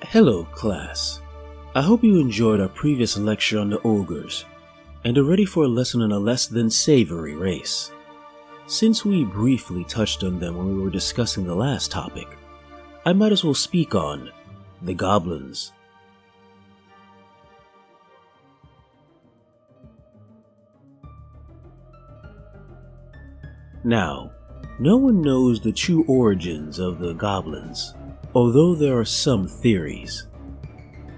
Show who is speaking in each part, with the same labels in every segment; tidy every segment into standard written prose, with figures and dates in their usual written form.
Speaker 1: Hello class, I hope you enjoyed our previous lecture on the ogres, and are ready for a lesson on a less than savory race. Since we briefly touched on them when we were discussing the last topic, I might as well speak on the Goblins. Now, no one knows the true origins of the Goblins, although there are some theories.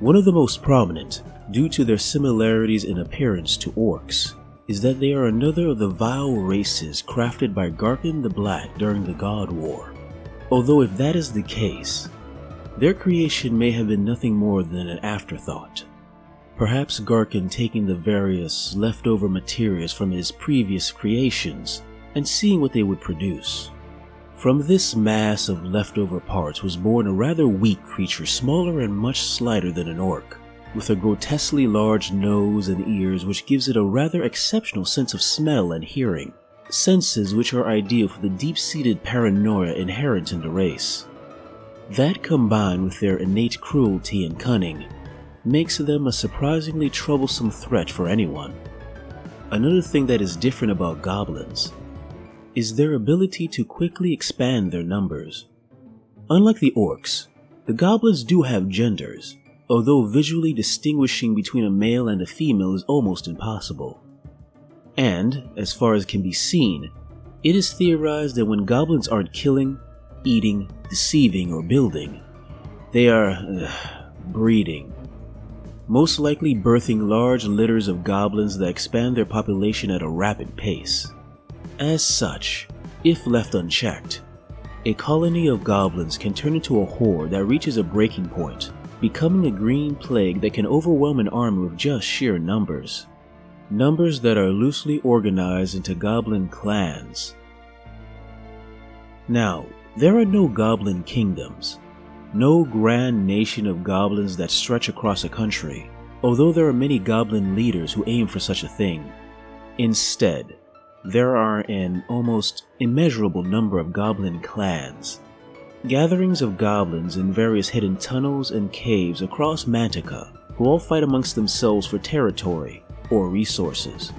Speaker 1: One of the most prominent, due to their similarities in appearance to orcs, is that they are another of the vile races crafted by Garken the Black during the God War. Although if that is the case, their creation may have been nothing more than an afterthought. Perhaps Garken taking the various leftover materials from his previous creations and seeing what they would produce. From this mass of leftover parts was born a rather weak creature, smaller and much slighter than an orc, with a grotesquely large nose and ears which gives it a rather exceptional sense of smell and hearing, senses which are ideal for the deep-seated paranoia inherent in the race. That, combined with their innate cruelty and cunning, makes them a surprisingly troublesome threat for anyone. Another thing that is different about goblins is their ability to quickly expand their numbers. Unlike the orcs, the goblins do have genders, although visually distinguishing between a male and a female is almost impossible. And, as far as can be seen, it is theorized that when goblins aren't killing, eating, deceiving, or building, they are breeding. Most likely birthing large litters of goblins that expand their population at a rapid pace. As such, if left unchecked, a colony of goblins can turn into a horde that reaches a breaking point, becoming a green plague that can overwhelm an army with just sheer numbers. Numbers that are loosely organized into goblin clans. Now, there are no goblin kingdoms, no grand nation of goblins that stretch across a country, although there are many goblin leaders who aim for such a thing. Instead, there are an almost immeasurable number of goblin clans, gatherings of goblins in various hidden tunnels and caves across Mantica, who all fight amongst themselves for territory or resources.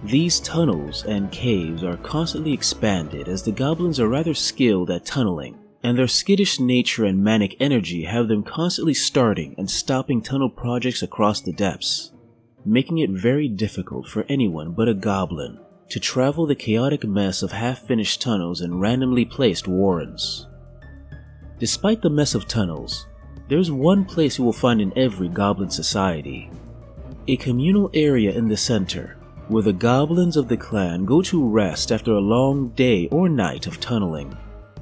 Speaker 1: These tunnels and caves are constantly expanded as the goblins are rather skilled at tunneling, and their skittish nature and manic energy have them constantly starting and stopping tunnel projects across the depths, making it very difficult for anyone but a goblin to travel the chaotic mess of half-finished tunnels and randomly placed warrens. Despite the mess of tunnels, there's one place you will find in every goblin society, a communal area in the center, where the goblins of the clan go to rest after a long day or night of tunneling.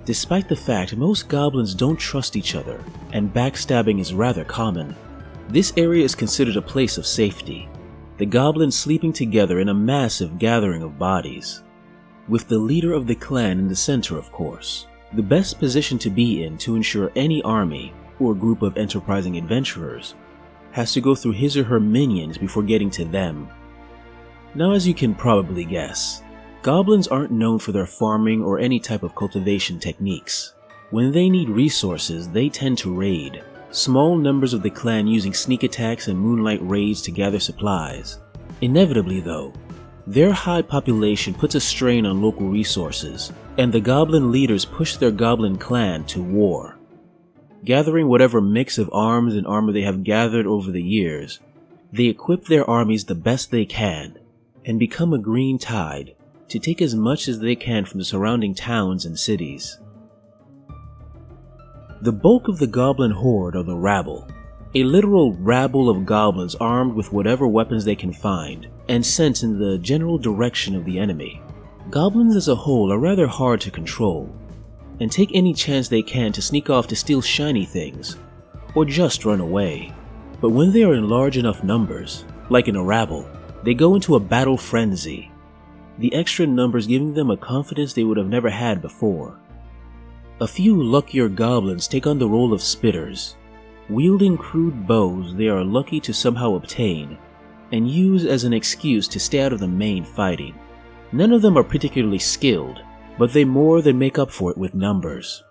Speaker 1: Despite the fact most goblins don't trust each other, and backstabbing is rather common, this area is considered a place of safety, the goblins sleeping together in a massive gathering of bodies, with the leader of the clan in the center, of course, the best position to be in to ensure any army, or group of enterprising adventurers, has to go through his or her minions before getting to them. Now, as you can probably guess, goblins aren't known for their farming or any type of cultivation techniques. When they need resources, they tend to raid, small numbers of the clan using sneak attacks and moonlight raids to gather supplies. Inevitably though, their high population puts a strain on local resources, and the goblin leaders push their goblin clan to war. Gathering whatever mix of arms and armor they have gathered over the years, they equip their armies the best they can, and become a green tide to take as much as they can from the surrounding towns and cities. The bulk of the goblin horde are the Rabble, a literal rabble of goblins armed with whatever weapons they can find, and sent in the general direction of the enemy. Goblins as a whole are rather hard to control, and take any chance they can to sneak off to steal shiny things, or just run away. But when they are in large enough numbers, like in a rabble, they go into a battle frenzy, the extra numbers giving them a confidence they would have never had before. A few luckier goblins take on the role of spitters, wielding crude bows they are lucky to somehow obtain, and use as an excuse to stay out of the main fighting. None of them are particularly skilled, but they more than make up for it with numbers.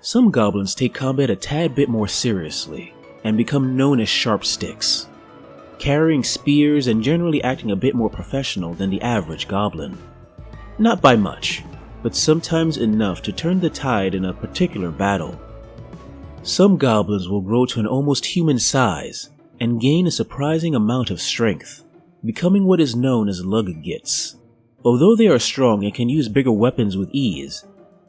Speaker 1: Some goblins take combat a tad bit more seriously and become known as sharp sticks, carrying spears and generally acting a bit more professional than the average goblin. Not by much, but sometimes enough to turn the tide in a particular battle. Some goblins will grow to an almost human size and gain a surprising amount of strength, becoming what is known as luggagits. Although they are strong and can use bigger weapons with ease,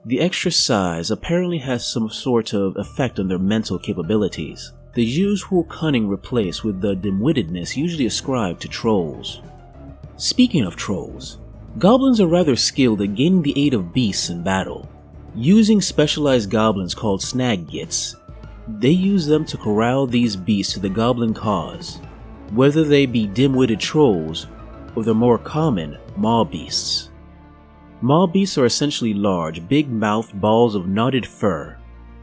Speaker 1: the extra size apparently has some sort of effect on their mental capabilities, the usual cunning replaced with the dim-wittedness usually ascribed to trolls. Speaking of trolls, goblins are rather skilled at gaining the aid of beasts in battle. Using specialized goblins called snaggits, they use them to corral these beasts to the goblin cause, whether they be dim-witted trolls or the more common maw beasts. Maw beasts are essentially large, big-mouthed balls of knotted fur,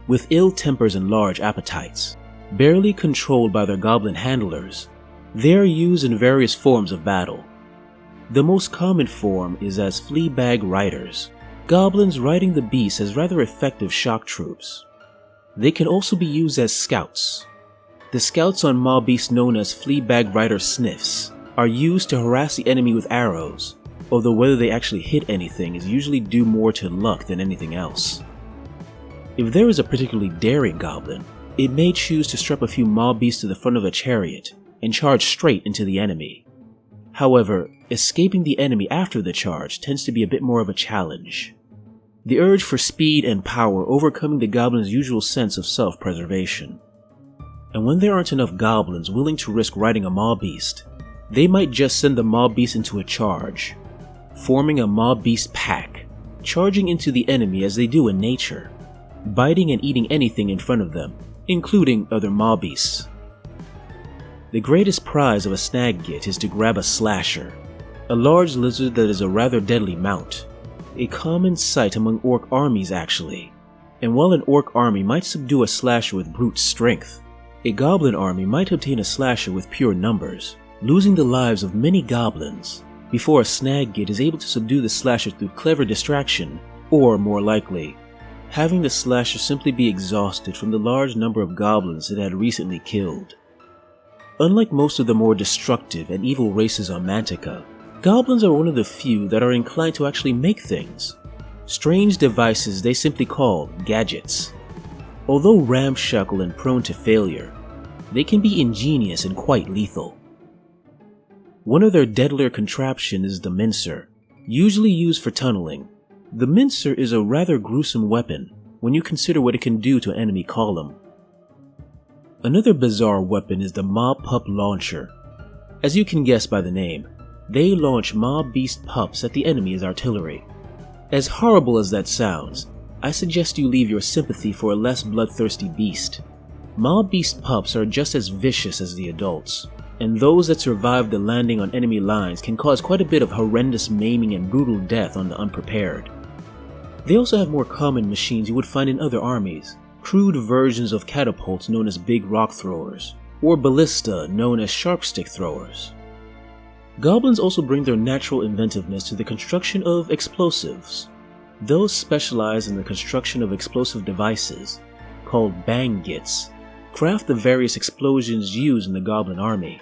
Speaker 1: with ill tempers and large appetites. Barely controlled by their goblin handlers, they are used in various forms of battle. The most common form is as fleabag riders, goblins riding the beasts as rather effective shock troops. They can also be used as scouts. The scouts on maw beasts known as fleabag rider sniffs are used to harass the enemy with arrows, although whether they actually hit anything is usually due more to luck than anything else. If there is a particularly daring goblin, it may choose to strap a few maw beasts to the front of a chariot and charge straight into the enemy. However, escaping the enemy after the charge tends to be a bit more of a challenge, the urge for speed and power overcoming the goblin's usual sense of self-preservation. And when there aren't enough goblins willing to risk riding a maw beast, they might just send the maw beast into a charge, forming a maw beast pack, charging into the enemy as they do in nature, biting and eating anything in front of them, including other maw beasts. The greatest prize of a snaggit is to grab a slasher, a large lizard that is a rather deadly mount, a common sight among orc armies actually. And while an orc army might subdue a slasher with brute strength, a goblin army might obtain a slasher with pure numbers, losing the lives of many goblins before a snaggit is able to subdue the slasher through clever distraction, or more likely, having the slasher simply be exhausted from the large number of goblins it had recently killed. Unlike most of the more destructive and evil races on Mantica, goblins are one of the few that are inclined to actually make things, strange devices they simply call gadgets. Although ramshackle and prone to failure, they can be ingenious and quite lethal. One of their deadlier contraptions is the mincer, usually used for tunneling. The mincer is a rather gruesome weapon when you consider what it can do to an enemy column. Another bizarre weapon is the Pup Launcher. As you can guess by the name, they launch maw beast pups at the enemy as artillery. As horrible as that sounds, I suggest you leave your sympathy for a less bloodthirsty beast. Maw beast pups are just as vicious as the adults, and those that survive the landing on enemy lines can cause quite a bit of horrendous maiming and brutal death on the unprepared. They also have more common machines you would find in other armies, crude versions of catapults known as big rock throwers, or ballista known as sharp stick throwers. Goblins also bring their natural inventiveness to the construction of explosives. Those specialized in the construction of explosive devices, called bangits, craft the various explosions used in the goblin army,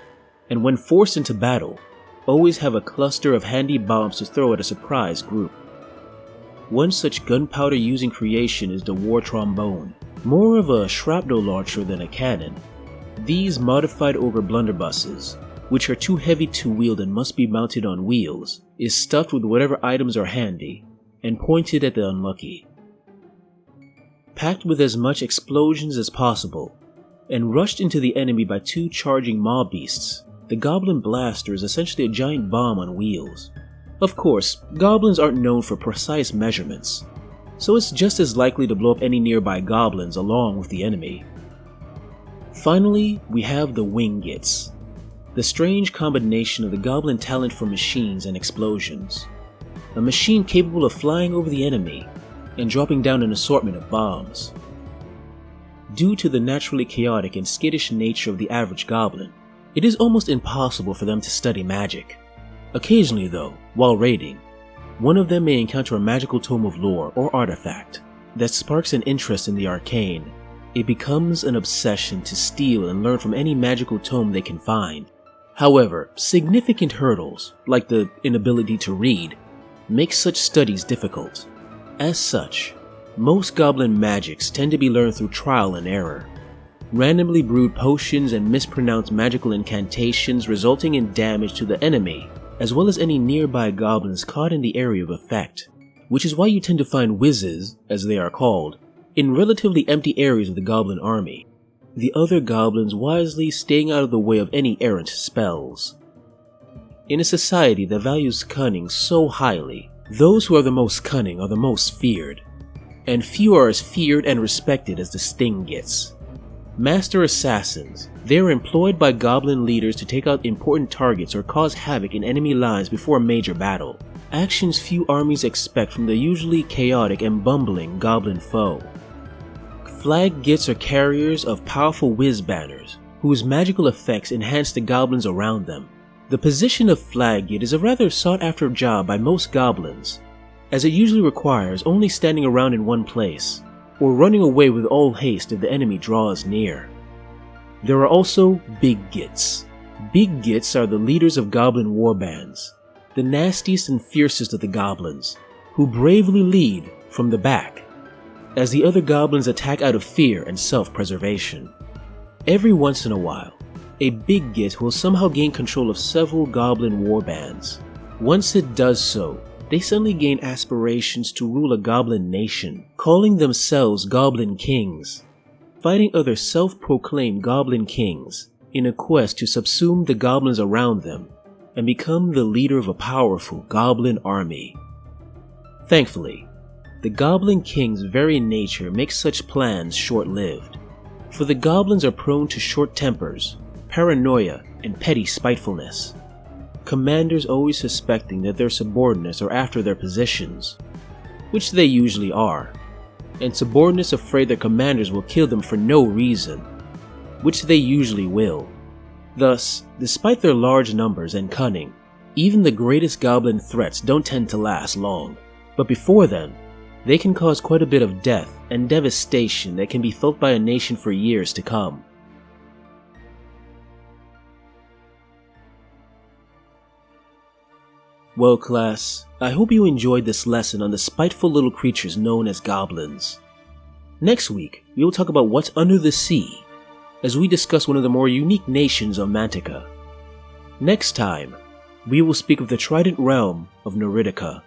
Speaker 1: and when forced into battle, always have a cluster of handy bombs to throw at a surprise group. One such gunpowder using creation is the war trombone, more of a shrapnel launcher than a cannon. These modified ogre blunderbusses, which are too heavy to wield and must be mounted on wheels, is stuffed with whatever items are handy and pointed at the unlucky. Packed with as much explosions as possible, and rushed into the enemy by two charging maw beasts, the Goblin Blaster is essentially a giant bomb on wheels. Of course, goblins aren't known for precise measurements, so it's just as likely to blow up any nearby goblins along with the enemy. Finally, we have the Wingits, the strange combination of the goblin talent for machines and explosions. A machine capable of flying over the enemy and dropping down an assortment of bombs. Due to the naturally chaotic and skittish nature of the average goblin, it is almost impossible for them to study magic. Occasionally though, while raiding, one of them may encounter a magical tome of lore or artifact, that sparks an interest in the arcane. It becomes an obsession to steal and learn from any magical tome they can find. However, significant hurdles, like the inability to read, make such studies difficult. As such, most goblin magics tend to be learned through trial and error. Randomly brewed potions and mispronounced magical incantations resulting in damage to the enemy, as well as any nearby goblins caught in the area of effect, which is why you tend to find whizzes, as they are called, in relatively empty areas of the goblin army, the other goblins wisely staying out of the way of any errant spells. In a society that values cunning so highly, those who are the most cunning are the most feared, and few are as feared and respected as the sting gets. Master assassins, they are employed by goblin leaders to take out important targets or cause havoc in enemy lines before a major battle. Actions few armies expect from the usually chaotic and bumbling goblin foe. Flag gits are carriers of powerful whiz banners, whose magical effects enhance the goblins around them. The position of flag git is a rather sought after job by most goblins, as it usually requires only standing around in one place, or running away with all haste if the enemy draws near. There are also big gits. Big gits are the leaders of goblin warbands, the nastiest and fiercest of the goblins, who bravely lead from the back, as the other goblins attack out of fear and self-preservation. Every once in a while, a big git will somehow gain control of several goblin warbands. Once it does so, they suddenly gain aspirations to rule a goblin nation, calling themselves goblin kings, fighting other self-proclaimed goblin kings in a quest to subsume the goblins around them and become the leader of a powerful goblin army. Thankfully, the Goblin King's very nature makes such plans short-lived, for the goblins are prone to short tempers, paranoia, and petty spitefulness. Commanders always suspecting that their subordinates are after their positions, which they usually are, and subordinates afraid their commanders will kill them for no reason, which they usually will. Thus, despite their large numbers and cunning, even the greatest goblin threats don't tend to last long, but before then, they can cause quite a bit of death and devastation that can be felt by a nation for years to come. Well class, I hope you enjoyed this lesson on the spiteful little creatures known as goblins. Next week, we will talk about what's under the sea, as we discuss one of the more unique nations of Mantica. Next time, we will speak of the Trident Realm of Neritica.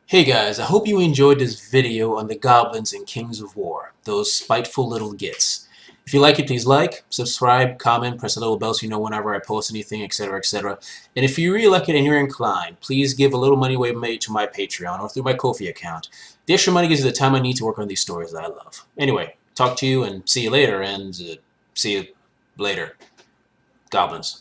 Speaker 1: Hey guys, I hope you enjoyed this video on the Goblins and Kings of War, those spiteful little gits. If you like it, please like, subscribe, comment, press the little bell so you know whenever I post anything, etc, etc. And if you really like it and you're inclined, please give a little money away to my Patreon or through my Ko-fi account. The extra money gives you the time I need to work on these stories that I love. Anyway, talk to you and see you later, and see you later. Goblins.